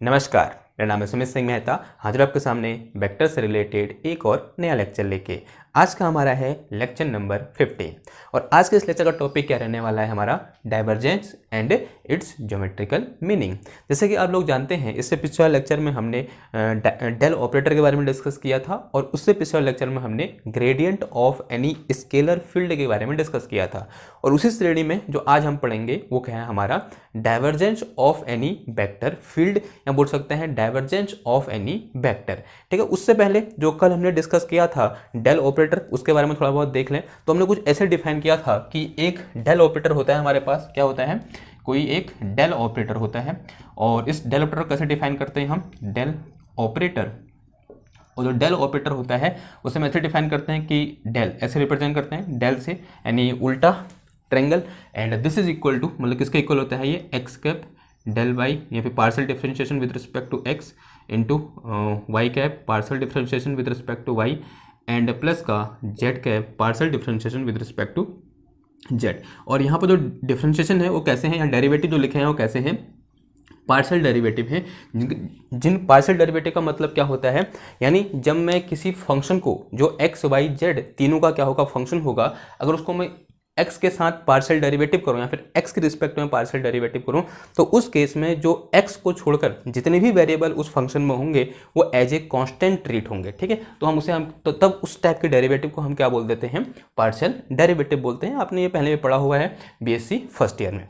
नमस्कार, मेरा नाम है सुमित सिंह मेहता। हाजिर आपके सामने वेक्टर से रिलेटेड एक और नया लेक्चर लेके। आज का हमारा है लेक्चर नंबर 15 और आज के इस लेक्चर का टॉपिक क्या रहने वाला है हमारा divergence and it's geometrical meaning. जैसे कि आप लोग जानते हैं, इससे पिछले लेक्चर में हमने डेल ऑपरेटर के बारे में डिस्कस किया था और उससे पिछले लेक्चर में हमने gradient of any scalar field के बारे में डिस्कस किया था। और उसी श्रेणी में जो आज हम पढ़ेंगे वो क्या है हमारा divergence of any vector field, या बोल सकते हैं डाइवर्जेंस ऑफ एनी वेक्टर। ठीक है, उससे पहले जो कल हमने डिस्कस किया था डेल ऑपरेटर, उसके बारे में थोड़ा बहुत देख लें। तो हमने कुछ ऐसे डिफाइन किया था कि एक डेल ऑपरेटर होता है हमारे पास, क्या होता है, कोई एक डेल ऑपरेटर होता है। और इस डेल ऑपरेटर कैसे डिफाइन करते हैं हम, डेल ऑपरेटर, और जो डेल ऑपरेटर होता है उसे हम ऐसे डिफाइन करते हैं कि डेल ऐसे रिप्रेजेंट करते हैं डेल से, यानी उल्टा triangle, and this is equal to, मतलब किसके इक्वल होता है ये, एक्स कैप डेल वाई, या फिर partial differentiation with respect to x into Y cap partial differentiation with respect to y, and plus का z cap partial differentiation with respect to Z. और यहाँ पर जो डिफरेंशिएशन है वो कैसे हैं, या डेरिवेटिव जो लिखे हैं वो कैसे हैं, पार्शियल डेरिवेटिव है। जिन पार्शियल डेरिवेटिव का मतलब क्या होता है, यानी जब मैं किसी फंक्शन को जो एक्स वाई जेड तीनों का क्या होगा फंक्शन होगा, अगर उसको मैं x के साथ पार्शियल डेरिवेटिव करूं या फिर x के रिस्पेक्ट में पार्शियल डेरिवेटिव करूं, तो उस केस में जो x को छोड़कर जितने भी वेरिएबल उस फंक्शन में होंगे वो एज ए कांस्टेंट ट्रीट होंगे। ठीक है, तो हम तो तब उस टाइप के डेरिवेटिव को हम क्या बोल देते हैं, पार्शियल डेरिवेटिव बोलते हैं। आपने ये पहले भी पढ़ा हुआ है बीएससी फर्स्ट ईयर में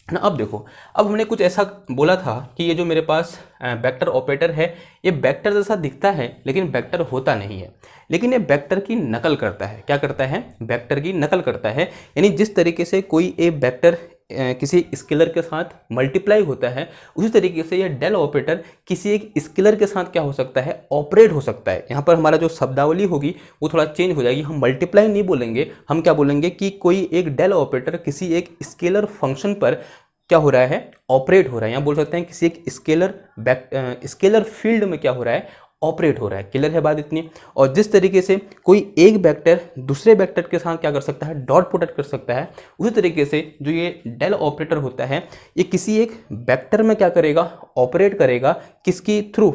ना। अब देखो, अब हमने कुछ ऐसा बोला था कि ये जो मेरे पास वेक्टर ऑपरेटर है ये वेक्टर जैसा दिखता है लेकिन वेक्टर होता नहीं है, लेकिन ये वेक्टर की नकल करता है। क्या करता है, वेक्टर की नकल करता है। यानी जिस तरीके से कोई एक वेक्टर किसी स्केलर के साथ मल्टीप्लाई होता है, उसी तरीके से ये डेल ऑपरेटर किसी एक स्केलर के साथ क्या हो सकता है, ऑपरेट हो सकता है। यहाँ पर हमारा जो शब्दावली होगी वो थोड़ा चेंज हो जाएगी, हम मल्टीप्लाई नहीं बोलेंगे, हम क्या बोलेंगे कि कोई एक डेल ऑपरेटर किसी एक स्केलर फंक्शन पर क्या हो रहा है, ऑपरेट हो रहा है। यहाँ बोल सकते हैं किसी एक स्केलर फील्ड में क्या हो रहा है, ऑपरेट हो रहा है। क्लियर है बात इतनी। और जिस तरीके से कोई एक वेक्टर दूसरे वेक्टर के साथ क्या कर सकता है, डॉट प्रोडक्ट कर सकता है, उसी तरीके से जो ये डेल ऑपरेटर होता है ये किसी एक वेक्टर में क्या करेगा, ऑपरेट करेगा, किसकी थ्रू,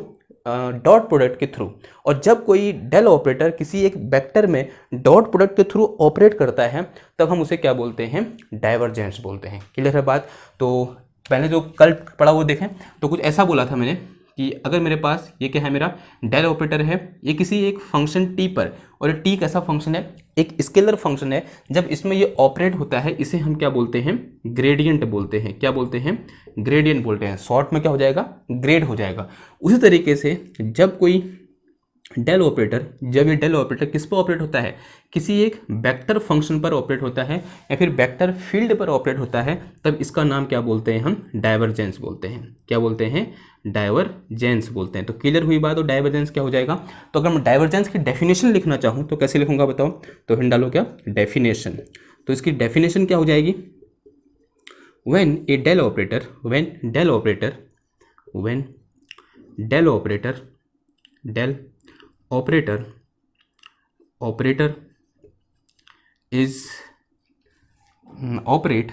डॉट प्रोडक्ट के थ्रू। और जब कोई डेल ऑपरेटर किसी एक वेक्टर में डॉट प्रोडक्ट के थ्रू ऑपरेट करता है तब हम उसे क्या बोलते हैं, डाइवर्जेंस बोलते हैं। क्लियर है बात। तो पहले जो कल पढ़ा वो देखें, तो कुछ ऐसा बोला था मैंने कि अगर मेरे पास ये क्या है, मेरा डेल ऑपरेटर है, ये किसी एक फंक्शन टी पर, और ये टी कैसा फंक्शन है, एक स्केलर फंक्शन है, जब इसमें ये ऑपरेट होता है इसे हम क्या बोलते हैं, ग्रेडियंट बोलते हैं। क्या बोलते हैं, ग्रेडियंट बोलते हैं। शॉर्ट में क्या हो जाएगा, ग्रेड हो जाएगा। उसी तरीके से जब कोई डेल ऑपरेटर, जब ये डेल ऑपरेटर किस पर ऑपरेट होता है, किसी एक वेक्टर फंक्शन पर ऑपरेट होता है या फिर वेक्टर फील्ड पर ऑपरेट होता है, तब इसका नाम क्या बोलते हैं, हम डाइवर्जेंस बोलते हैं। क्या बोलते हैं, डाइवर्जेंस बोलते हैं। तो क्लियर हुई बात। और डाइवर्जेंस क्या हो जाएगा, तो अगर मैं डाइवर्जेंस की डेफिनेशन लिखना चाहूँ तो कैसे लिखूंगा बताओ, तो हिंड डालो क्या, डेफिनेशन। तो इसकी डेफिनेशन क्या हो जाएगी, when a del operator, when del operator, when del operator, del operator, operator is operate,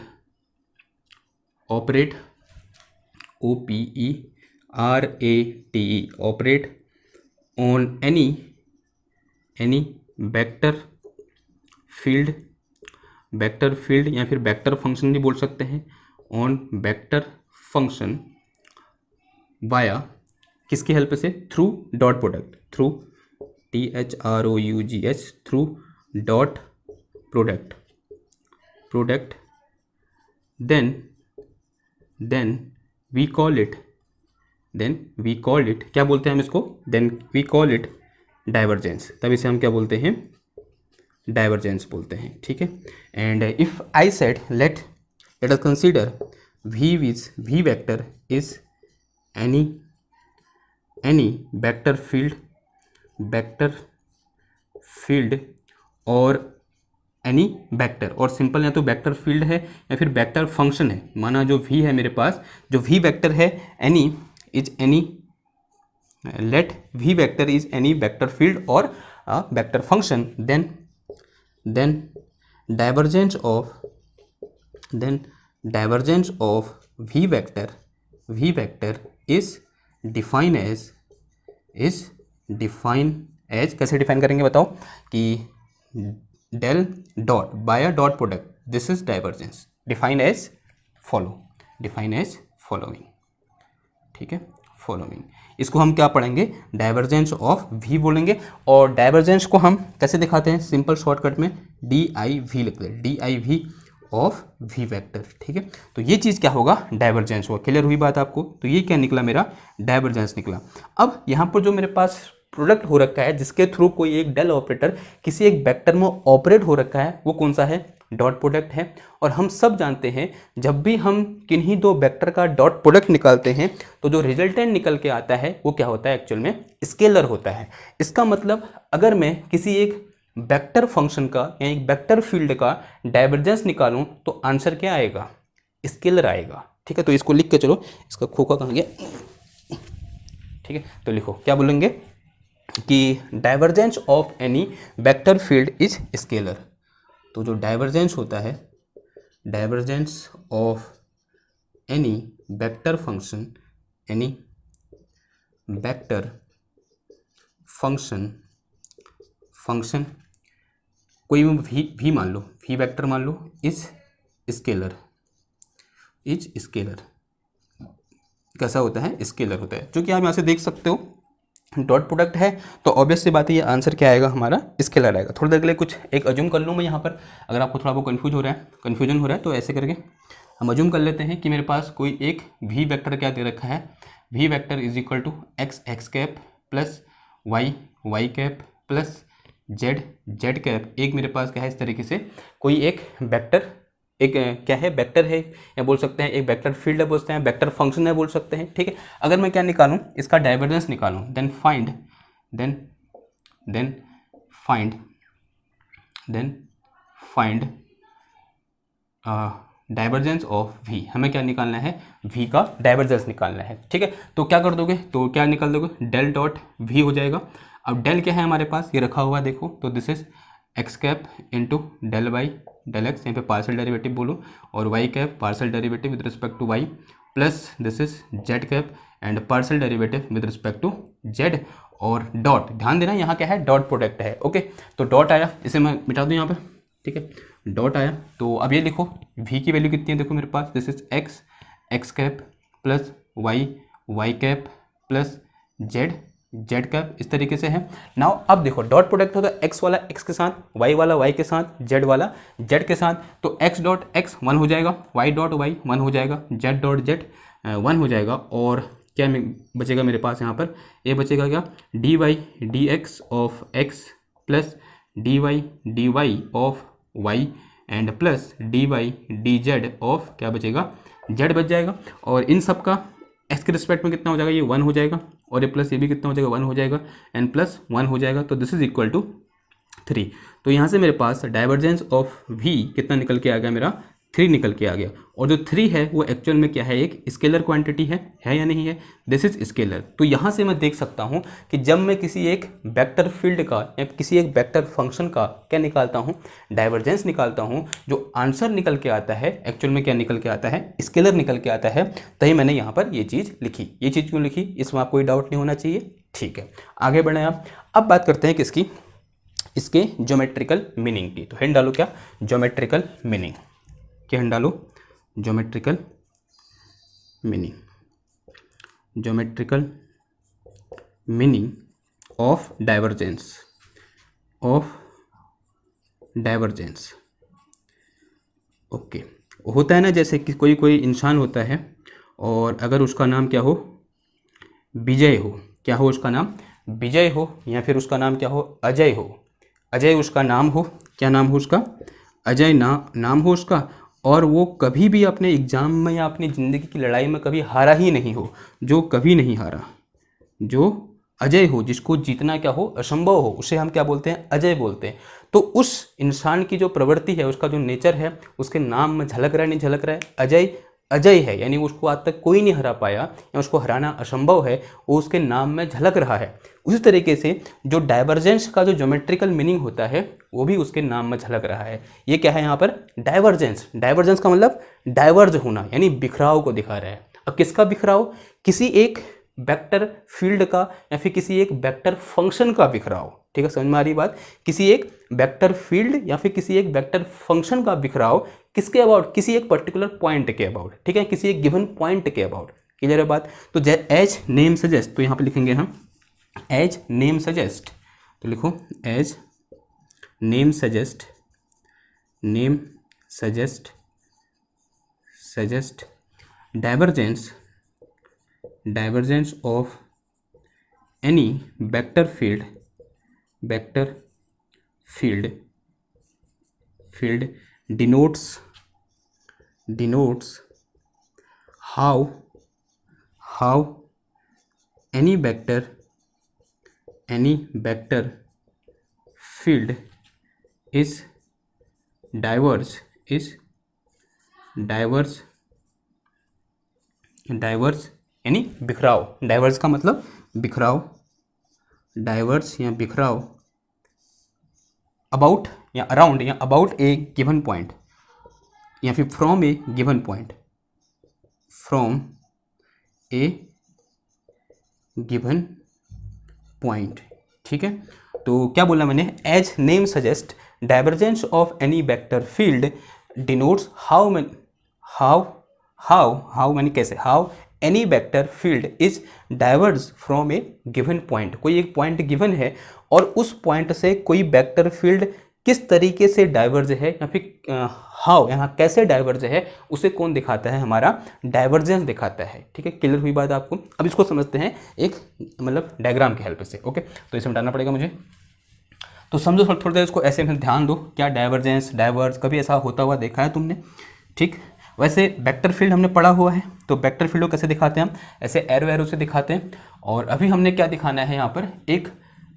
operate, OPERATE, operate on any vector field, vector field या फिर वेक्टर फंक्शन भी बोल सकते हैं, ऑन वेक्टर फंक्शन वाया किसकी हेल्प से, through dot product, through THROUGH, through dot product, product, then we call it, क्या बोलते हैं हम इसको, then we call it divergence. तब इसे हम क्या बोलते हैं, डाइवर्जेंस बोलते हैं। ठीक है, and if I said let us consider V vector is any vector field और एनी वेक्टर, और सिंपल या तो वेक्टर फील्ड है या फिर वेक्टर फंक्शन है। माना जो v है मेरे पास, जो v वेक्टर है, any is any, let v vector is any vector field और vector function, then divergence of v vector is define as कैसे डिफाइन करेंगे बताओ कि del dot by a dot product, this is divergence, define as following, ठीक है, following. इसको हम क्या पढ़ेंगे, डाइवर्जेंस ऑफ वी बोलेंगे। और डाइवर्जेंस को हम कैसे दिखाते हैं, सिंपल शॉर्टकट में DIV लिखते हैं, DIV ऑफ वी वेक्टर, ठीक है। तो ये चीज़ क्या होगा, डाइवर्जेंस होगा। क्लियर हुई बात आपको? तो ये क्या निकला, मेरा डाइवर्जेंस निकला। अब यहाँ पर जो मेरे पास प्रोडक्ट हो रखा है, जिसके थ्रू कोई एक डेल ऑपरेटर किसी एक वेक्टर में ऑपरेट हो रखा है, वो कौन सा है, डॉट प्रोडक्ट है। और हम सब जानते हैं जब भी हम किन्हीं दो वेक्टर का डॉट प्रोडक्ट निकालते हैं तो जो रिजल्टेंट निकल के आता है वो क्या होता है, एक्चुअल में स्केलर होता है। इसका मतलब अगर मैं किसी एक वेक्टर फंक्शन का या एक वेक्टर फील्ड का डाइवर्जेंस निकालूं तो आंसर क्या आएगा, स्केलर आएगा, ठीक है। तो इसको लिख के चलो, इसका खोखा कहाँ गया, ठीक है। तो लिखो क्या बोलेंगे कि divergence of any vector field is scalar. तो जो डाइवर्जेंस होता है, divergence of any vector function, any vector function कोई भी मान लो, वी वेक्टर मान लो, इज स्केलर, कैसा होता है, स्केलर होता है। जो कि आप यहाँ से देख सकते हो डॉट प्रोडक्ट है, तो ऑब्वियस सी बात है ये आंसर क्या आएगा, हमारा स्केलर आएगा। थोड़ी देर के लिए कुछ एक अज्यूम कर लूँ मैं यहाँ पर, अगर आपको थोड़ा बहुत कन्फ्यूजन हो रहा है तो ऐसे करके हम अज्यूम कर लेते हैं कि मेरे पास कोई एक वी वेक्टर क्या दे रखा है, V vector is equal to X cap plus Y cap plus Z cap. एक मेरे पास क्या है, इस तरीके से कोई एक वेक्टर, एक क्या है, वेक्टर है, या बोल सकते हैं एक वेक्टर फील्ड है, बोलते हैं वेक्टर फंक्शन है, बोल सकते हैं, ठीक है। अगर मैं क्या निकालूं, इसका डाइवर्जेंस निकालूं, then find divergence of V. हमें क्या निकालना है, वी का डाइवर्जेंस निकालना है, ठीक है। तो क्या कर दोगे, तो क्या निकाल दोगे, डेल डॉट वी हो जाएगा। अब डेल क्या है हमारे पास, ये रखा हुआ देखो, तो this is x cap into del Y del X, यहाँ पे पार्शियल डेरिवेटिव बोलो, और Y cap partial derivative with respect to Y, plus this is Z cap and partial derivative with respect to Z, और dot, ध्यान देना यहाँ क्या है, डॉट प्रोडक्ट है, ओके। तो डॉट आया, इसे मैं मिटा दूँ यहाँ पर, ठीक है, डॉट आया। तो अब ये लिखो v की वैल्यू कितनी है, देखो मेरे पास, this is x cap plus Y cap plus Z cap, इस तरीके से है। नाउ अब देखो डॉट प्रोडक्ट होता है एक्स वाला एक्स के साथ, वाई वाला वाई के साथ, जेड वाला जेड के साथ। तो एक्स डॉट एक्स 1 हो जाएगा, वाई डॉट वाई 1 हो जाएगा, जेड डॉट जेड 1 हो जाएगा। और क्या बचेगा मेरे पास यहाँ पर, ये बचेगा क्या, D Y D X of X plus D Y of Y and plus D Y D Z of, क्या बचेगा, जेड बच जाएगा। और इन सब का एक्स के रिस्पेक्ट में कितना हो जाएगा, ये 1 हो जाएगा, और ये प्लस ये भी कितना हो जाएगा, 1 हो जाएगा, एंड प्लस 1 हो जाएगा। तो दिस इज इक्वल टू 3। तो यहाँ से मेरे पास डाइवर्जेंस ऑफ वी कितना निकल के आ गया, मेरा 3 निकल के आ गया। और जो 3 है वो एक्चुअल में क्या है, एक स्केलर क्वांटिटी है या नहीं है, दिस इज स्केलर। तो यहाँ से मैं देख सकता हूँ कि जब मैं किसी एक वेक्टर फील्ड का या किसी एक वेक्टर फंक्शन का क्या निकालता हूँ, डाइवर्जेंस निकालता हूँ, जो आंसर निकल के आता है एक्चुअल में क्या निकल के आता है, स्केलर निकल के आता है। तभी मैंने यहाँ पर ये चीज़ लिखी। ये चीज़ क्यों लिखी, इसमें आपको कोई डाउट नहीं होना चाहिए, ठीक है। आगे बढ़े आप। अब बात करते हैं किसकी, इसके ज्योमेट्रिकल मीनिंग की। तो हिंट डालो क्या, ज्योमेट्रिकल मीनिंग, क्या हिंट डालो, geometrical meaning, geometrical meaning of divergence, okay. होता है ना, जैसे कि कोई इंसान होता है और अगर उसका नाम क्या हो, विजय हो, क्या हो उसका नाम, विजय हो, या फिर उसका नाम क्या हो, अजय हो, अजय उसका नाम हो, क्या नाम हो उसका, अजय नाम हो उसका, और वो कभी भी अपने एग्ज़ाम में या अपनी ज़िंदगी की लड़ाई में कभी हारा ही नहीं हो, जो कभी नहीं हारा, जो अजय हो, जिसको जीतना क्या हो, असंभव हो, उसे हम क्या बोलते हैं, अजय बोलते हैं। तो उस इंसान की जो प्रवृत्ति है, उसका जो नेचर है, उसके नाम में झलक रहा है, नहीं झलक रहा है, अजय है, यानी उसको आज तक कोई नहीं हरा पाया या उसको हराना असंभव है, वो उसके नाम में झलक रहा है। उसी तरीके से जो डाइवर्जेंस का जो ज्योमेट्रिकल मीनिंग होता है वो भी उसके नाम में झलक रहा है। ये क्या है यहाँ पर, डाइवर्जेंस का मतलब डाइवर्ज होना, यानी बिखराव को दिखा रहा है। अब किसका बिखराव, किसी एक वेक्टर फील्ड का या फिर किसी एक वेक्टर फंक्शन का बिखराव, ठीक है, समझ में आ रही बात, किसी एक वेक्टर फील्ड या फिर किसी एक वेक्टर फंक्शन का बिखराव किसके अबाउट, किसी एक पर्टिकुलर पॉइंट के अबाउट, ठीक है, किसी एक गिवन पॉइंट के अबाउट, क्लियर है बात। तो एज नेम सजेस्ट, तो यहाँ पे लिखेंगे हम एज नेम सजेस्ट, तो लिखो as name suggest, name suggest suggest divergence, divergence of any vector field, vector field, field denotes, denotes how any vector field is diverse, यानी बिखराव, डाइवर्स का मतलब बिखराव, डाइवर्स या बिखराव अबाउट या अराउंड या अबाउट ए गिवन पॉइंट या फिर from a given point, from a given point, ठीक है। तो क्या बोला मैंने, as name suggest divergence of any vector field denotes how many कैसे, how any vector field is diverse from a given point, कोई एक पॉइंट गिवन है और उस पॉइंट से कोई वेक्टर फील्ड किस तरीके से डाइवर्ज है या फिर हाउ, यहाँ कैसे डाइवर्ज है, उसे कौन दिखाता है, हमारा डाइवर्जेंस दिखाता है, ठीक है। क्लियर हुई बात आपको। अब इसको समझते हैं एक मतलब डायग्राम की हेल्प से, ओके। तो इसे मिटाना पड़ेगा मुझे, तो समझो थोड़ी देर इसको ऐसे में ध्यान दो, क्या डाइवर्जेंस डाइवर्ज कभी ऐसा होता हुआ देखा है तुमने, ठीक। वैसे वेक्टर फील्ड हमने पढ़ा हुआ है, तो वेक्टर फील्ड को कैसे दिखाते हैं हम, ऐसे एरो से दिखाते हैं। और अभी हमने क्या दिखाना है यहाँ पर, एक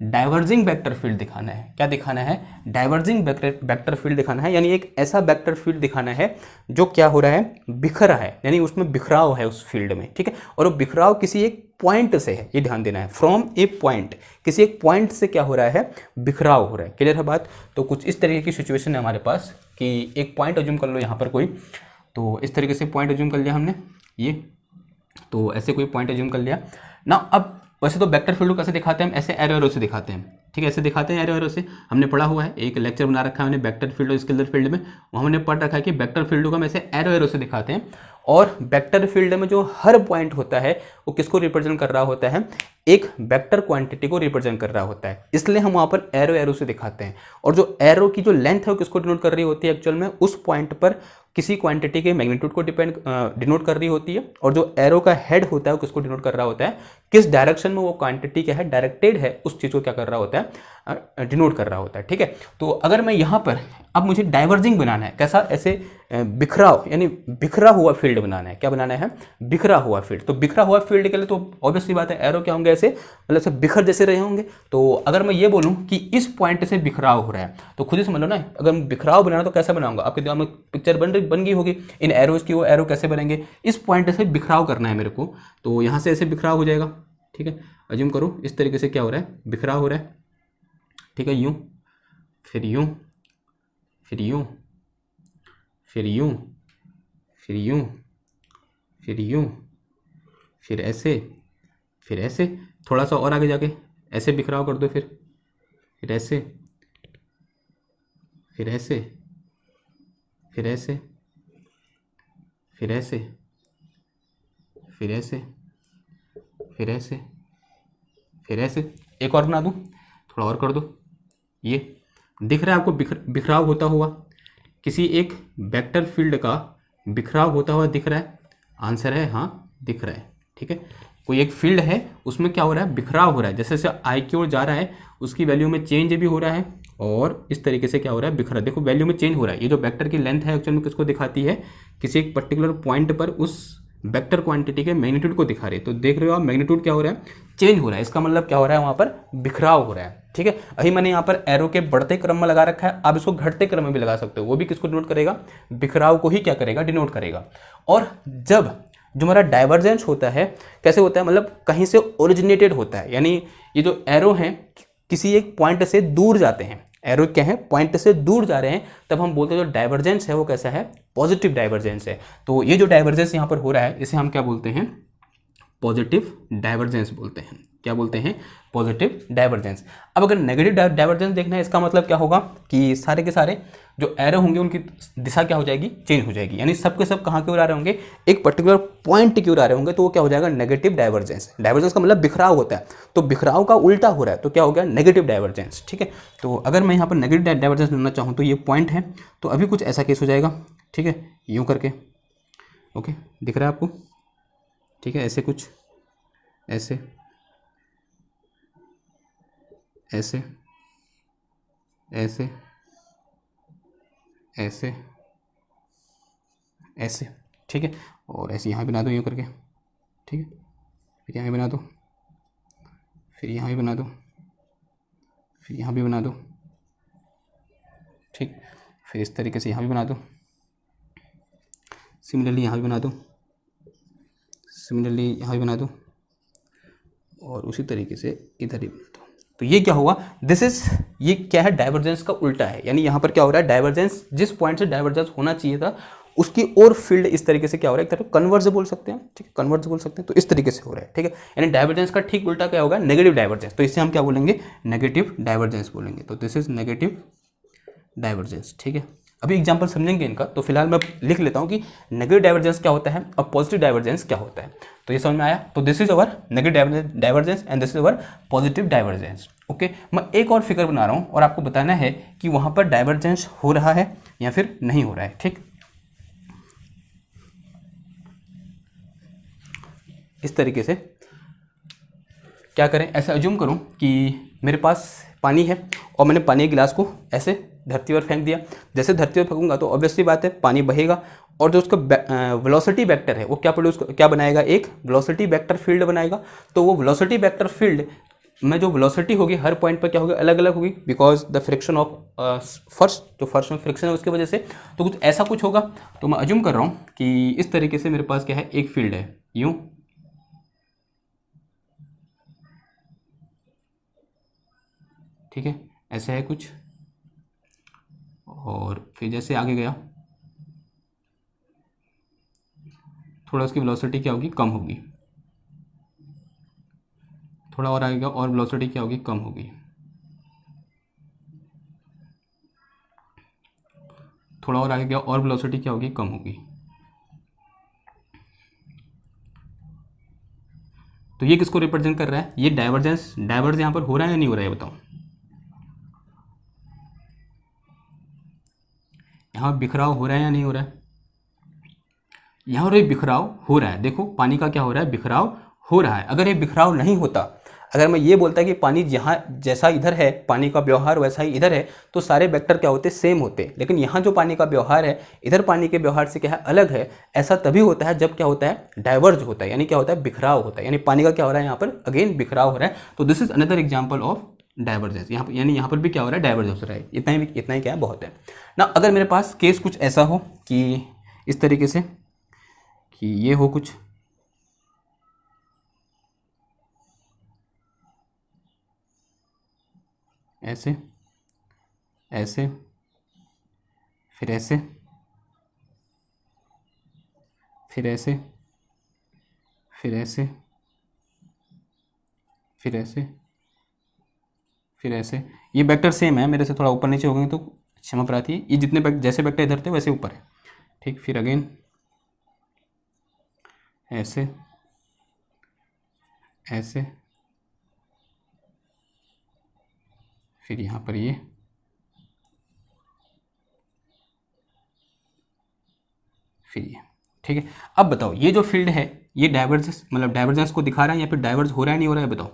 डाइवर्जिंग वेक्टर फील्ड दिखाना है। क्या दिखाना है, डाइवर्जिंग वेक्टर फील्ड दिखाना है, यानी एक ऐसा वेक्टर फील्ड दिखाना है जो क्या हो रहा है, बिखर रहा है, यानी उसमें बिखराव है उस फील्ड में, ठीक है। और वो बिखराव किसी एक पॉइंट से है, ये ध्यान देना है, फ्रॉम ए पॉइंट, किसी एक पॉइंट से क्या हो रहा है, बिखराव हो रहा है। क्लियर है बात। तो कुछ इस तरीके की सिचुएशन है हमारे पास कि एक पॉइंट अज्यूम कर लो यहाँ पर कोई, तो इस तरीके से पॉइंट अज्यूम कर लिया हमने ये, तो ऐसे कोई पॉइंट अज्यूम कर लिया ना। अब वैसे तो वेक्टर फील्ड को कैसे दिखाते हैं हम, ऐसे एरो से दिखाते हैं, ठीक है, ऐसे दिखाते हैं एरो से। हमने पढ़ा हुआ है, एक लेक्चर बना रखा है हमने वेक्टर फील्ड और स्केलर फील्ड में, वहाँ हमने पढ़ रखा है कि वेक्टर फील्ड को हम ऐसे एरो से दिखाते हैं। और वेक्टर फील्ड में जो हर पॉइंट होता है वो किसको रिप्रेजेंट कर रहा होता है, एक वेक्टर क्वांटिटी को रिप्रेजेंट कर रहा होता है, इसलिए हम वहाँ पर एरो से दिखाते हैं। और जो एरो की जो लेंथ है वो किसको डिनोट कर रही होती है, एक्चुअल में उस पॉइंट पर किसी क्वांटिटी के मैग्नीट्यूड को डिनोट कर रही होती है। और जो एरो का हेड होता है वो किसको डिनोट कर रहा होता है, किस डायरेक्शन में वो क्वांटिटी क्या है, डायरेक्टेड है, उस चीज़ को क्या कर रहा होता है, डिनोट कर रहा होता है, ठीक है। तो अगर मैं यहाँ पर अब मुझे डाइवर्जिंग बनाना है, कैसा, ऐसे बिखराव, यानी बिखरा हुआ फील्ड बनाना है। क्या बनाना है, बिखरा हुआ फील्ड। तो बिखरा हुआ फील्ड के लिए तो ऑब्वियसली बात है, एरो क्या होंगे, ऐसे मतलब से बिखर जैसे रहे होंगे। तो अगर मैं ये बोलूँ कि इस पॉइंट से बिखराव हो रहा है, तो खुद ही समझ लो ना, अगर मैं बिखराव बनाना तो कैसे बनाऊंगा, आपके दिमाग में पिक्चर बन गई होगी इन एरोज की, वो एरो कैसे बनेंगे, इस पॉइंट से बिखराव करना है मेरे को, तो यहाँ से ऐसे बिखराव हो जाएगा, ठीक है। अज्यूम करो इस तरीके से क्या हो रहा है, बिखराव हो रहा है, ठीक है, यूँ, फिर यूँ, फिर यूँ, फिर यूँ, फिर यूँ, फिर यूँ, फिर ऐसे, फिर ऐसे, थोड़ा सा और आगे जाके ऐसे बिखराव कर दो, फिर ऐसे, फिर ऐसे, फिर ऐसे, फिर ऐसे, फिर ऐसे, फिर ऐसे, फिर ऐसे, एक और बना दूँ, थोड़ा और कर दो। ये दिख रहा है आपको बिखराव होता हुआ, किसी एक वेक्टर फील्ड का बिखराव होता हुआ दिख रहा है, आंसर है हाँ, दिख रहा है, ठीक है। कोई एक फील्ड है उसमें क्या हो रहा है, बिखराव हो रहा है, जैसे जैसे आई की ओर जा रहा है उसकी वैल्यू में चेंज भी हो रहा है, और इस तरीके से क्या हो रहा है, बिखरा, देखो वैल्यू में चेंज हो रहा है। ये जो वेक्टर की लेंथ है एक्चुअल में किसको दिखाती है, किसी एक पर्टिकुलर पॉइंट पर उस वेक्टर क्वांटिटी के मैग्नीट्यूड को दिखा रही है। तो देख रहे हो आप, मैग्नीट्यूड क्या हो रहा है, चेंज हो रहा है, इसका मतलब क्या हो रहा है, वहाँ पर बिखराव हो रहा है, ठीक है। अभी मैंने यहाँ पर एरो के बढ़ते क्रम में लगा रखा है, आप इसको घटते क्रम में भी लगा सकते हो, वो भी किसको डिनोट करेगा, बिखराव को ही क्या करेगा, डिनोट करेगा। और जब जो हमारा डाइवर्जेंस होता है, कैसे होता है, मतलब कहीं से ओरिजिनेटेड होता है, यानी ये जो एरो हैं किसी एक पॉइंट से दूर जाते हैं, एरो क्या है, पॉइंट से दूर जा रहे हैं, तब हम बोलते हैं जो डाइवर्जेंस है वो कैसा है, पॉजिटिव डाइवर्जेंस है। तो ये जो डाइवर्जेंस यहाँ पर हो रहा है इसे हम क्या बोलते हैं, पॉजिटिव डाइवर्जेंस बोलते हैं। क्या बोलते हैं? Positive divergence. अब अगर नेगेटिव डाइवर्जेंस देखना है, इसका मतलब क्या होगा कि सारे के सारे जो एरो होंगे उनकी दिशा क्या हो जाएगी? चेंज हो जाएगी। यानी सब के सब कहाँ की ओर आ रहे होंगे? एक पर्टिकुलर पॉइंट की ओर आ रहे होंगे, तो वो क्या हो जाएगा? Negative divergence. डाइवर्जेंस का मतलब बिखराव होता है, तो बिखराव का उल्टा हो रहा है तो क्या हो गया? Negative divergence. ठीक है, तो अगर मैं यहाँ पर नेगेटिव डाइवर्जेंस लेना चाहूँ तो ये पॉइंट है, तो अभी कुछ ऐसा केस हो जाएगा। ठीक है, यूँ करके, ओके, दिख रहा है आपको? ठीक है, ऐसे कुछ, ऐसे, ऐसे, ऐसे, ऐसे, ऐसे। ठीक है, और ऐसे यहाँ बना दो यूँ करके। ठीक है, फिर यहाँ भी बना दो, फिर यहाँ भी बना दो, फिर यहाँ भी बना दो। ठीक, फिर इस तरीके से यहाँ भी बना दो, सिमिलरली यहाँ भी बना दो, सिमिलरली यहाँ भी बना दो, और उसी तरीके से इधर ही बना दो। तो ये क्या हुआ? दिस इज, ये क्या है? डाइवर्जेंस का उल्टा है। यानी यहाँ पर क्या हो रहा है? डाइवर्जेंस, जिस पॉइंट से डाइवर्जेंस होना चाहिए था उसकी और फील्ड इस तरीके से क्या हो रहा है? एक तरफ कन्वर्ज बोल सकते हैं। ठीक है, कन्वर्ज बोल सकते हैं, तो इस तरीके से हो रहा है। ठीक है, यानी डाइवर्जेंस का ठीक उल्टा क्या होगा? Negative divergence. तो इससे हम क्या बोलेंगे? नेगेटिव डाइवर्जेंस बोलेंगे। तो दिस इज नेगेटिव डाइवर्जेंस। ठीक है, अभी एग्जांपल समझेंगे इनका, तो फिलहाल मैं लिख लेता हूँ कि नेगेटिव डाइवर्जेंस क्या होता है और पॉजिटिव डाइवर्जेंस क्या होता है। तो ये समझ में आया? तो this is our negative divergence and this is our positive divergence. Okay, मैं एक और फिगर बना रहा हूँ और आपको बताना है कि वहाँ पर डाइवर्जेंस हो रहा है या फिर नहीं हो रहा है। ठीक, इस तरीके से क्या करें? ऐसा अज्यूम करूं कि मेरे पास पानी है और मैंने पानी के गिलास को ऐसे धरती पर फेंक दिया। जैसे धरती पर फेंकूंगा तो ऑब्वियसली बात है पानी बहेगा, और जो उसका वेलोसिटी वेक्टर है वो क्या बनाएगा? एक वेलोसिटी वेक्टर फील्ड बनाएगा। तो वो वेलोसिटी वेक्टर फील्ड में जो वेलोसिटी होगी हर पॉइंट पर क्या होगी? अलग अलग होगी, बिकॉज द फ्रिक्शन ऑफ फर्श, जो फर्श में फ्रिक्शन है उसकी वजह से। तो कुछ ऐसा कुछ होगा। तो मैं अज्यूम कर रहा हूँ कि इस तरीके से मेरे पास क्या है? एक फील्ड है, यूँ, ठीक है, ऐसा है कुछ, और फिर जैसे आगे गया थोड़ा उसकी वेलोसिटी क्या होगी? कम होगी। थोड़ा और आगे गया और वेलोसिटी क्या होगी? कम होगी। थोड़ा और आगे गया और वेलोसिटी क्या होगी? कम होगी। तो ये किसको रिप्रेजेंट कर रहा है? ये डाइवर्जेंस। डाइवर्ज यहाँ पर हो रहा है या नहीं हो रहा है? बताओ। यहाँ बिखराव हो रहा है या नहीं हो रहा है? यहाँ पर बिखराव हो रहा है। देखो पानी का क्या हो रहा है? बिखराव हो रहा है। अगर ये बिखराव नहीं होता, अगर मैं ये बोलता कि पानी जहाँ जैसा इधर है, पानी का व्यवहार वैसा ही इधर है, तो सारे वेक्टर क्या होते? सेम होते। लेकिन यहाँ जो पानी का व्यवहार है इधर पानी के व्यवहार से क्या है? अलग है। ऐसा तभी होता है जब क्या होता है? डाइवर्ज होता है, यानी क्या होता है? बिखराव होता है। यानी पानी का क्या हो रहा है? यहाँ पर अगेन बिखराव हो रहा है। तो this is another example of divergence. यहाँ पर यानी यहाँ पर भी क्या हो रहा है? डाइवर्जेंस हो रहा है। इतना ही क्या है? बहुत है ना। अगर मेरे पास केस कुछ ऐसा हो कि इस तरीके से कि ये हो कुछ, ऐसे, ऐसे, फिर ऐसे, फिर ऐसे, फिर ऐसे, फिर ऐसे, फिर ऐसे। ये वेक्टर सेम है, मेरे से थोड़ा ऊपर नीचे हो गए तो क्षमा प्रार्थी। ये जितने जैसे वेक्टर इधर थे वैसे ऊपर है। ठीक, फिर अगेन ऐसे, ऐसे, फिर यहाँ पर ये, फिर ये। ठीक है, अब बताओ ये जो फील्ड है ये डाइवर्जेंस, मतलब डाइवर्जेंस को दिखा रहा है या फिर डाइवर्ज हो रहा है नहीं हो रहा है? बताओ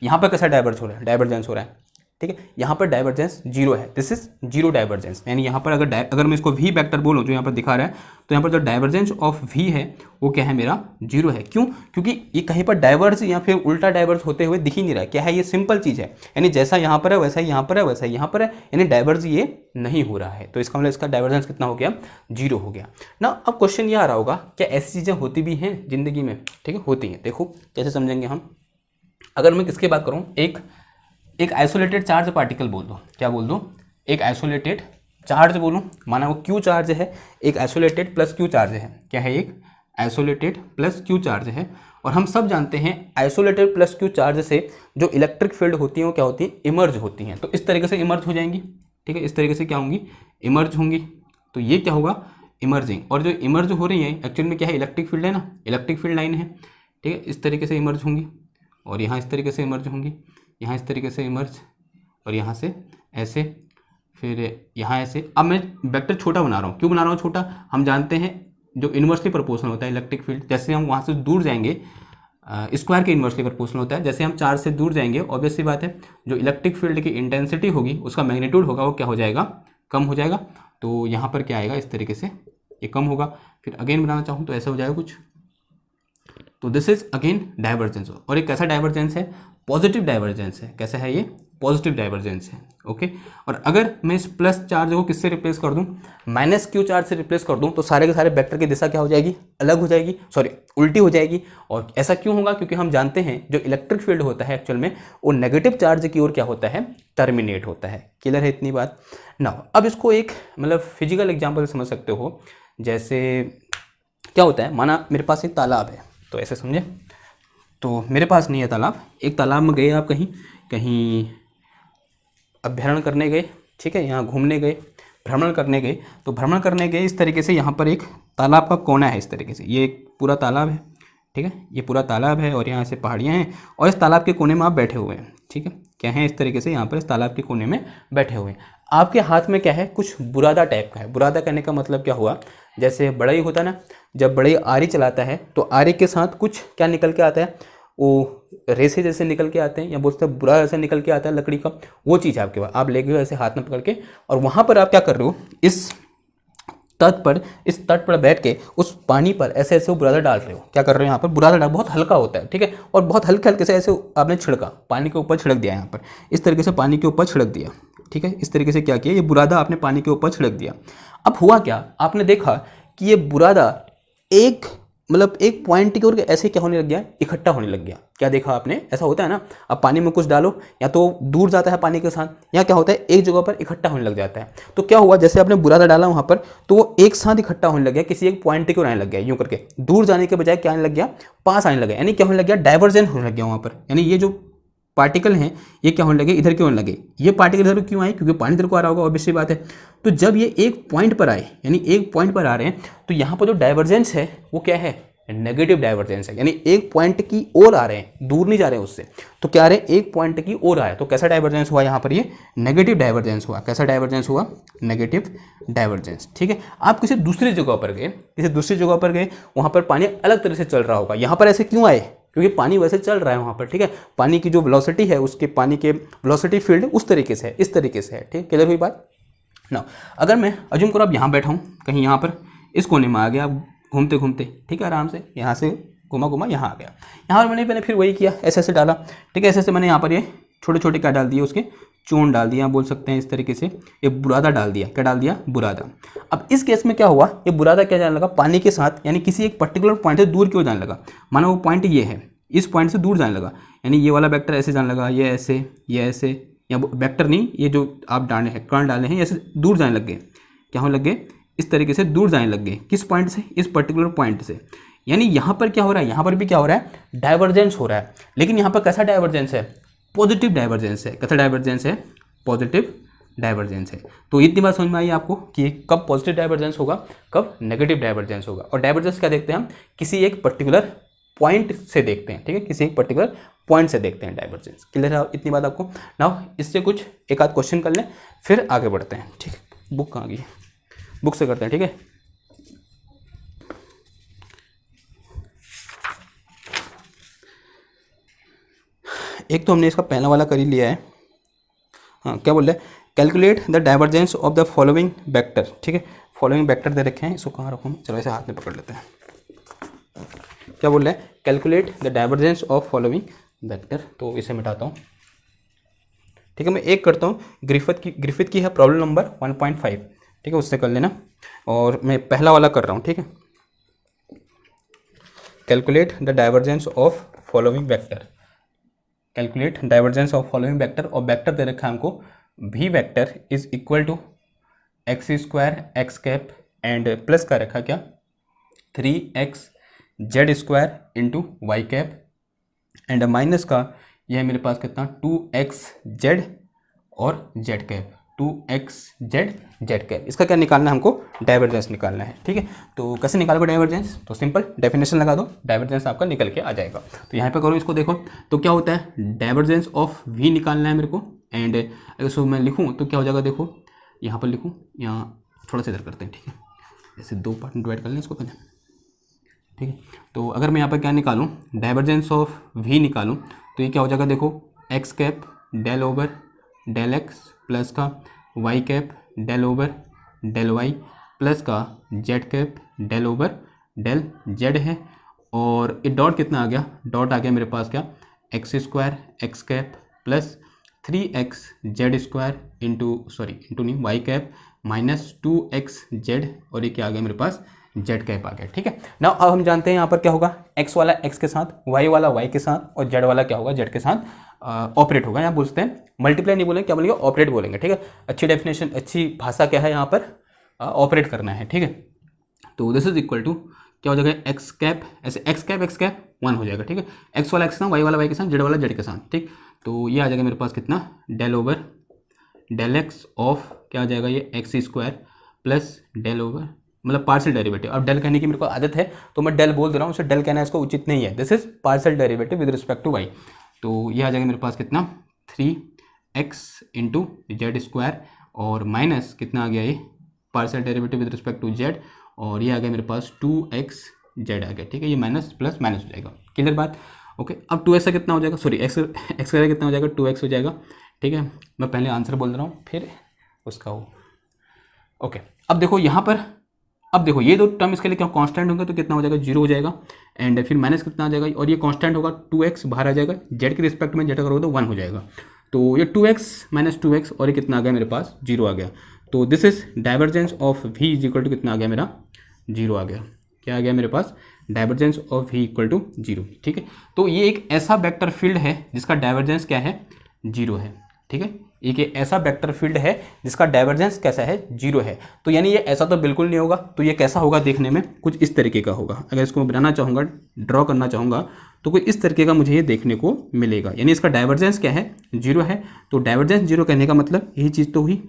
यहाँ पर कैसा डाइवर्ज हो रहा है? डाइवर्जेंस हो रहा है। ठीक है, यहाँ पर डाइवर्जेंस जीरो है। This is zero divergence. यानी यहाँ पर अगर मैं इसको वी वेक्टर बोलूँ जो यहाँ पर दिखा रहा है, तो यहाँ पर जो डाइवर्जेंस ऑफ वी है वो क्या है? मेरा जीरो है। क्यों? क्योंकि ये कहीं पर डाइवर्ज या फिर उल्टा डाइवर्ज होते हुए दिख ही नहीं रहा है। क्या है? ये सिंपल चीज़ है। यानी जैसा यहाँ पर है वैसा ही यहाँ पर है, वैसा ही यहाँ पर है, यानी डाइवर्ज ये नहीं हो रहा है। तो इसका मतलब इसका डाइवर्जेंस कितना हो गया? जीरो हो गया ना। अब क्वेश्चन ये आ रहा होगा, क्या ऐसी चीज़ें होती भी हैं जिंदगी में? ठीक है, होती हैं। देखो कैसे समझेंगे हम। अगर मैं किसकी बात करूँ, एक आइसोलेटेड चार्ज पार्टिकल बोल दो। क्या बोल दो? एक आइसोलेटेड चार्ज बोलूँ, माना वो क्यू चार्ज है, एक आइसोलेटेड प्लस क्यू चार्ज है। क्या है? एक आइसोलेटेड प्लस क्यू चार्ज है, और हम सब जानते हैं आइसोलेटेड प्लस क्यू चार्ज से जो इलेक्ट्रिक फील्ड होती हैं वो क्या होती हैं, इमर्ज होती हैं। तो इस तरीके से इमर्ज हो जाएंगी, ठीक है, इस तरीके से क्या होंगी, इमर्ज होंगी। तो ये क्या होगा, इमर्जिंग। और जो इमर्ज हो रही है एक्चुअल में क्या है, इलेक्ट्रिक फील्ड है ना, इलेक्ट्रिक फील्ड लाइन है, ठीक है, इस तरीके से इमर्ज होंगी, और यहाँ इस तरीके से इमर्ज होंगी, यहाँ इस तरीके से इमर्ज, और यहाँ से ऐसे, फिर यहाँ ऐसे। अब मैं वेक्टर छोटा बना रहा हूँ, क्यों बना रहा हूँ छोटा, हम जानते हैं जो इन्वर्सली प्रोपोर्शनल होता है इलेक्ट्रिक फील्ड, जैसे हम वहाँ से दूर जाएंगे स्क्वायर के इन्वर्सली प्रोपोर्शनल होता है, जैसे हम 4 से दूर जाएंगे ऑब्वियस सी बात है जो इलेक्ट्रिक फील्ड की इंटेंसिटी होगी उसका मैग्नीट्यूड होगा वो क्या हो जाएगा, कम हो जाएगा। तो यहाँ पर क्या आएगा, इस तरीके से ये कम होगा। फिर अगेन बनाना चाहूँ तो ऐसा हो जाएगा कुछ। तो दिस इज अगेन डाइवर्जेंस, और एक कैसा डाइवर्जेंस है, पॉजिटिव डाइवर्जेंस है। कैसा है ये, पॉजिटिव डाइवर्जेंस है, ओके। और अगर मैं इस प्लस चार्ज को किससे रिप्लेस कर दूं, माइनस क्यू चार्ज से रिप्लेस कर दूं, तो सारे के सारे वेक्टर की दिशा क्या हो जाएगी, अलग हो जाएगी, सॉरी उल्टी हो जाएगी। और ऐसा क्यों होगा, क्योंकि हम जानते हैं जो इलेक्ट्रिक फील्ड होता है एक्चुअल में वो नेगेटिव चार्ज की ओर क्या होता है, टर्मिनेट होता है। क्लियर है इतनी बात ना। अब इसको एक मतलब फिजिकल एग्जाम्पल से समझ सकते हो। जैसे क्या होता है, माना मेरे पास एक तालाब है, तो ऐसे समझे, तो मेरे पास नहीं है तालाब, एक तालाब में गए आप कहीं अभ्यारण करने गए, ठीक है, यहाँ घूमने गए, भ्रमण करने गए, तो भ्रमण करने गए इस तरीके से, यहाँ पर एक तालाब का कोना है इस तरीके से, ये एक पूरा तालाब है, ठीक है, ये पूरा तालाब है, और यहाँ से पहाड़ियाँ हैं, और इस तालाब के कोने में आप बैठे हुए हैं, ठीक है, क्या है, इस तरीके से यहाँ पर इस तालाब के कोने में बैठे हुए हैं। आपके हाथ में क्या है, कुछ बुरादा टाइप का है। बुरादा कहने का मतलब क्या हुआ, जैसे बढ़ई होता ना, जब बढ़ई आरी चलाता है तो आरी के साथ कुछ क्या निकल के आता है, वो रेसे जैसे निकल के आते हैं, या बोलते हैं बुरा ऐसे निकल के आता है लकड़ी का, वो चीज़ आपके पास आप ले गए हो ऐसे हाथ में पकड़ के, और वहाँ पर आप क्या कर रहे हो, इस तट पर बैठ के उस पानी पर ऐसे ऐसे वो बुरादा डाल रहे हो। क्या कर रहे हो, यहाँ पर बुरादा डाल, बहुत हल्का होता है, ठीक है, और बहुत हल्के हल्के से ऐसे आपने छिड़का, पानी के ऊपर छिड़क दिया, यहाँ पर इस तरीके से पानी के ऊपर छिड़क दिया, ठीक है, इस तरीके से क्या किया, ये बुरादा आपने पानी के ऊपर छिड़क दिया। अब हुआ क्या, आपने देखा कि ये बुरादा एक एक पॉइंट की ओर ऐसे क्या होने लग गया, इकट्ठा होने लग गया। क्या देखा आपने, ऐसा होता है ना, अब पानी में कुछ डालो या तो दूर जाता है पानी के साथ, या क्या होता है एक जगह पर इकट्ठा होने लग जाता है। तो क्या हुआ, जैसे आपने बुरादा डाला वहाँ पर, तो वो एक साथ इकट्ठा होने लग गया, किसी एक पॉइंट की ओर आने लग गया, यूँ करके दूर जाने के बजाय क्या आने लग गया, पास आने लगा, यानी क्या होने लग गया, डाइवर्जेंट होने लग गया वहाँ पर। यानी ये जो पार्टिकल हैं ये क्या होने लगे, इधर क्यों होने लगे, ये पार्टिकल इधर क्यों आए, क्योंकि पानी इधर को आ रहा होगा, ऑब्वियस बात है। तो जब ये एक पॉइंट पर आए, यानी एक पॉइंट पर आ रहे हैं, तो यहाँ पर जो डाइवर्जेंस है वो क्या है, नेगेटिव डाइवर्जेंस है, यानी एक पॉइंट की ओर आ रहे हैं, दूर नहीं जा रहे हैं उससे, तो क्या आ रहे हैं, एक पॉइंट की ओर आए। तो कैसा डाइवर्जेंस हुआ यहाँ पर, ये नेगेटिव डाइवर्जेंस हुआ। कैसा डाइवर्जेंस हुआ, नेगेटिव डाइवर्जेंस, ठीक है। आप किसी दूसरी जगह पर गए, वहाँ पर पानी अलग तरह से चल रहा होगा, यहाँ पर ऐसे क्यों आए, क्योंकि पानी वैसे चल रहा है वहाँ पर, ठीक है, पानी की जो वेलोसिटी है, उसके पानी के वेलोसिटी फील्ड उस तरीके से है, इस तरीके से है, ठीक, क्लियर हुई बात ना। अगर मैं अज्यूम करो अब यहाँ बैठा हूँ, कहीं यहाँ पर इस कोने में आ गया, घूमते घूमते, ठीक है, आराम से यहाँ से घुमा यहाँ आ गया, यहाँ पर मैंने फिर वही किया, ऐसे ऐसे डाला, ठीक है, ऐसे ऐसे मैंने यहाँ पर ये छोटे छोटे क्या डाल दिए, उसके चून डाल दिया, बोल सकते हैं इस तरीके से, ये बुरादा डाल दिया। क्या डाल दिया, बुरादा। अब इस केस में क्या हुआ, ये बुरादा क्या जाने लगा, पानी के साथ, यानी किसी एक पर्टिकुलर पॉइंट से दूर क्यों जाने लगा, माना वो पॉइंट ये है, इस पॉइंट से दूर जाने लगा, यानी ये वाला वेक्टर ऐसे जाने लगा, ये ऐसे, या वेक्टर नहीं, ये जो आप डाले हैं, कर्ण डाले हैं, ऐसे दूर जाने लग गए, क्या होने लग गए, इस तरीके से दूर जाने लग गए, किस पॉइंट से, इस पर्टिकुलर पॉइंट से। यानी यहाँ पर क्या हो रहा है, यहाँ पर भी क्या हो रहा है, डाइवर्जेंस हो रहा है, लेकिन यहाँ पर कैसा डाइवर्जेंस है, पॉजिटिव डाइवर्जेंस है। कैसा डाइवर्जेंस है, पॉजिटिव डाइवर्जेंस है। तो इतनी बात समझ में आई आपको कि कब पॉजिटिव डाइवर्जेंस होगा, कब नेगेटिव डाइवर्जेंस होगा। और डाइवर्जेंस क्या देखते हैं हम, किसी एक पर्टिकुलर पॉइंट से देखते हैं, ठीक है, किसी एक पर्टिकुलर पॉइंट से देखते हैं डाइवर्जेंस। क्लियर है इतनी बात आपको। नाउ इससे कुछ एक आध क्वेश्चन कर लें, फिर आगे बढ़ते हैं, ठीक है। बुक कहाँ गई, बुक से करते हैं, ठीक है। एक तो हमने इसका पहला वाला कर ही लिया है। हाँ, क्या बोल रहे हैं, calculate the divergence of the following vector, ठीक है। फॉलोइंग वेक्टर दे रखे हैं, इसको कहाँ रखूँ, चलो ऐसे हाथ में पकड़ लेते हैं। क्या बोल रहे हैं, calculate the divergence of following vector. तो इसे मिटाता हूँ, ठीक है। मैं एक करता हूँ, ग्रिफिथ की है प्रॉब्लम नंबर 1.5, ठीक है, उससे कर लेना। और मैं पहला वाला कर रहा हूँ, ठीक है। Calculate the divergence of following vector, calculate divergence of following vector. और वेक्टर दे रखा है हमको, V vector is equal to X square x cap and plus का रखा क्या 3x Z square into Y cap and minus का यह है मेरे पास कितना 2x जेड और Z cap 2x Z cap. इसका क्या निकालना है हमको, डाइवर्जेंस निकालना है। ठीक है, तो कैसे निकालोगे डाइवर्जेंस, तो सिंपल डेफिनेशन लगा दो, डाइवर्जेंस आपका निकल के आ जाएगा। तो यहाँ पे करो इसको, देखो तो क्या होता है, डाइवर्जेंस ऑफ v निकालना है मेरे को। एंड अगर इसको मैं लिखूँ तो क्या हो जाएगा, देखो यहाँ पर लिखूँ, यहाँ थोड़ा सा इधर करते हैं। ठीक है, ऐसे दो पार्ट में डिवाइड कर लें इसको पहले। ठीक है, तो अगर मैं यहाँ पर क्या निकालूँ, डाइवर्जेंस ऑफ v निकालूँ तो ये क्या हो जाएगा, देखो x cap del over del x plus का y cap del over del y plus का z cap del over del z है। और ये डॉट कितना आ गया, डॉट आ गया मेरे पास क्या, x square x cap plus 3x Z square into नहीं y cap minus 2x z, और ये क्या आ गया मेरे पास, जेड कैप आ गया। ठीक है, नाउ अब हम जानते हैं यहाँ पर क्या होगा, x वाला x के साथ, y वाला y के साथ और z वाला क्या होगा, z के साथ ऑपरेट होगा। यहाँ बोलते हैं मल्टीप्लाई नहीं बोलेंगे, क्या बोलेंगे, ऑपरेट बोलेंगे। ठीक है, अच्छी डेफिनेशन, अच्छी भाषा क्या है यहाँ पर, ऑपरेट करना है। ठीक है, तो दिस इज इक्वल टू क्या हो जाएगा, एक्स कैप, ऐसे एक्स कैप 1 हो जाएगा। ठीक है, एक्स वाला एक्स के साथ, वाई वाला वाई के साथ, जेड वाला जेड के साथ। ठीक, तो ये आ जाएगा मेरे पास कितना, del over del X of क्या आ जाएगा, ये X square plus del over, मतलब पार्शियल डेरिवेटिव। अब डेल कहने की मेरे को आदत है तो मैं डेल बोल दे रहा हूँ, उसे डेल कहना इसको उचित नहीं है। This is partial derivative with respect to Y. तो ये आ जाएगा मेरे पास कितना, 3x इंटू जेड स्क्वायर और माइनस कितना आ गया, ये partial derivative with respect to Z, और ये आ गया मेरे पास 2x जेड आ गया। ठीक है, ये माइनस प्लस माइनस हो जाएगा, क्लियर बात। ओके, अब 2x का कितना हो जाएगा, सॉरी x का कितना हो जाएगा, 2x हो जाएगा। ठीक है, मैं पहले आंसर बोल रहा हूँ फिर उसका हो। ओके, अब देखो यहाँ पर, अब देखो ये दो टर्म इसके लिए क्या कांस्टेंट होंगे तो कितना हो जाएगा, 0 हो जाएगा। एंड फिर माइनस कितना आ जाएगा, और ये कांस्टेंट होगा 2x बाहर आ जाएगा, जेड के रिस्पेक्ट में जेड करोगे तो 1 हो जाएगा। तो ये 2x माइनस 2x और ये कितना आ गया मेरे पास, 0 आ गया। तो this is divergence of v is equal to कितना आ गया मेरा, 0 आ गया। क्या आ गया मेरे पास, divergence of v equal to 0। ठीक है, तो ये एक ऐसा वेक्टर फील्ड है जिसका डाइवर्जेंस क्या है, 0 है। ठीक है, एक ऐसा वेक्टर फील्ड है जिसका डाइवर्जेंस कैसा है, 0 है। तो यानी ये ऐसा तो बिल्कुल नहीं होगा, तो ये कैसा होगा देखने में, कुछ इस तरीके का होगा। अगर इसको मैं बनाना चाहूँगा, ड्रॉ करना चाहूँगा, तो कोई इस तरीके का मुझे ये देखने को मिलेगा। यानी इसका डाइवर्जेंस क्या है, 0 है। तो डाइवर्जेंस 0 कहने का मतलब यही चीज़ तो हुई।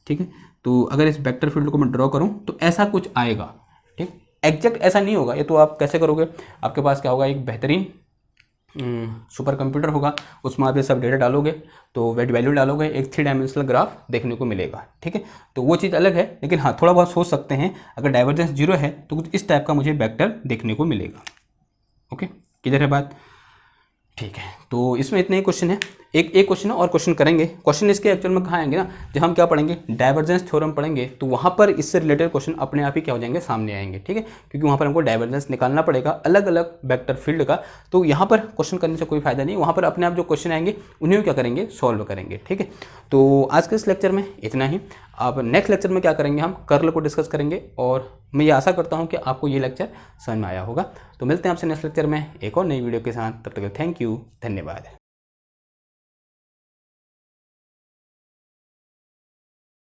ठीक है, तो अगर इस वेक्टर फील्ड को मैं ड्रॉ करूँ तो ऐसा कुछ आएगा। ठीक, एग्जैक्ट ऐसा नहीं होगा, ये तो आप कैसे करोगे, आपके पास क्या होगा, एक बेहतरीन सुपर कंप्यूटर होगा, उसमें आप ये सब डेटा डालोगे तो वैल्यू डालोगे, एक 3 डायमेंशनल ग्राफ देखने को मिलेगा। ठीक है, तो वो चीज़ अलग है, लेकिन हाँ थोड़ा बहुत सोच सकते हैं, अगर डाइवर्जेंस 0 है तो कुछ इस टाइप का मुझे वेक्टर देखने को मिलेगा। ओके, किधर है बात। ठीक है, तो इसमें इतने ही क्वेश्चन है, एक क्वेश्चन और क्वेश्चन करेंगे। क्वेश्चन इसके एक्चुअल में कहाँ आएंगे ना, जब हम क्या पढ़ेंगे, डाइवर्जेंस थ्योरम पढ़ेंगे, तो वहाँ पर इससे रिलेटेड क्वेश्चन अपने आप ही क्या हो जाएंगे, सामने आएंगे। ठीक है, क्योंकि वहाँ पर हमको डाइवर्जेंस निकालना पड़ेगा अलग अलग वेक्टर फील्ड का, तो यहाँ पर क्वेश्चन करने से कोई फायदा नहीं, वहाँ पर अपने आप जो क्वेश्चन आएंगे उन्हें क्या करेंगे, सॉल्व करेंगे। ठीक है, तो आज के इस लेक्चर में इतना ही। अब नेक्स्ट लेक्चर में क्या करेंगे, हम कर्ल को डिस्कस करेंगे, और मैं ये आशा करता हूँ कि आपको ये लेक्चर समझ में आया होगा। तो मिलते हैं आपसे नेक्स्ट लेक्चर में एक और नई वीडियो के साथ, तब तक थैंक यू, धन्यवाद।